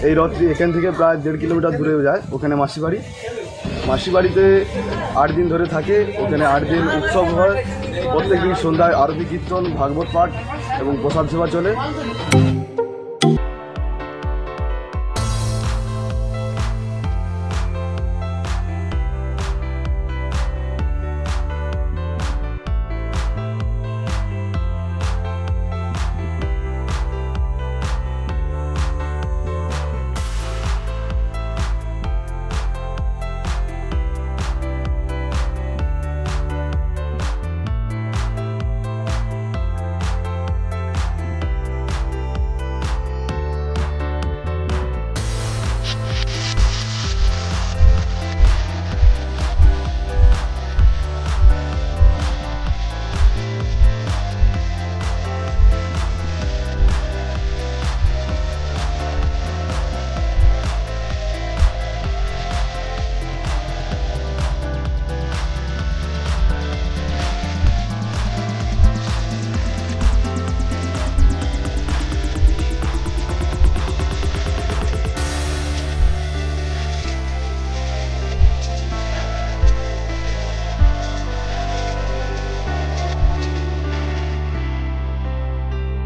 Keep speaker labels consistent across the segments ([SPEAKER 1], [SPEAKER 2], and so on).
[SPEAKER 1] এই রথটি এখান থেকে প্রায় 1.5 কিলোমিটার দূরে যায়, ওখানে মাসিবাড়ি। মাসিবাড়িতে 8 দিন ধরে থাকে, ওখানে 8 দিন উৎসব হয়। প্রত্যেক দিন সন্ধ্যায় আরতি কীর্তন, ভাগবত পাঠ এবং প্রসাদ সেবা চলে।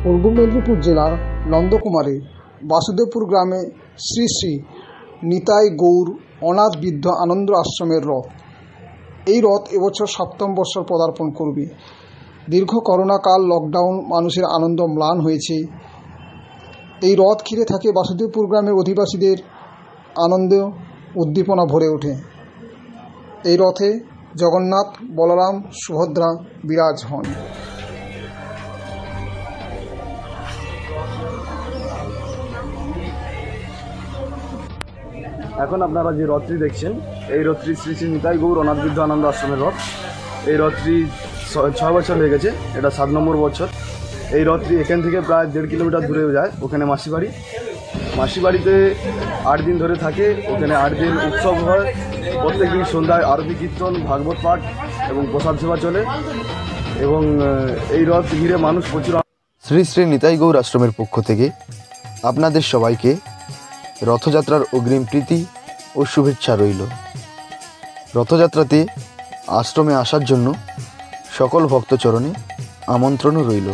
[SPEAKER 2] পূর্ব মেদিনীপুর জেলার নন্দকুমারে বাসুদেবপুর গ্রামে শ্রী শ্রী নিতাই গৌর অনাথ বৃদ্ধ আনন্দ আশ্রমের রথ। এই রথ এবছর 7ম বর্ষ পদার্পণ করবে। দীর্ঘ করোনাকাল লকডাউন মানুষের আনন্দ ম্লান হয়েছে। এই রথ ঘিরে থাকে বাসুদেবপুর গ্রামের অধিবাসীদের আনন্দ উদ্দীপনা ভরে ওঠে। এই রথে জগন্নাথ, বলরাম, সুভদ্রা বিরাজ হন।
[SPEAKER 1] এখন আপনারা যে রথটি দেখছেন, এই রথটি শ্রী শ্রী নিতাই গৌর অনাথ বৃদ্ধ আনন্দ আশ্রমের রথ। এই রথটি 6 বছর হয়ে গেছে, এটা 7 নম্বর বছর। এই রথটি এখান থেকে প্রায় 1.5 কিলোমিটার দূরে যায়, ওখানে মাসিবাড়ি। মাসিবাড়িতে 8 দিন ধরে থাকে, ওখানে 8 দিন উৎসব হয়। প্রত্যেক দিন সন্ধ্যায় আরতি কীর্তন, ভাগবত পাঠ এবং প্রসাদ সেবা চলে। এবং এই রথ ঘিরে মানুষ প্রচুর।
[SPEAKER 3] শ্রী শ্রী নিতাই গৌর আশ্রমের পক্ষ থেকে আপনাদের সবাইকে রথযাত্রার অগ্রিম প্রীতি ও শুভেচ্ছা রইল। রথযাত্রাতে আশ্রমে আসার জন্য সকল ভক্তচরণে আমন্ত্রণও রইল।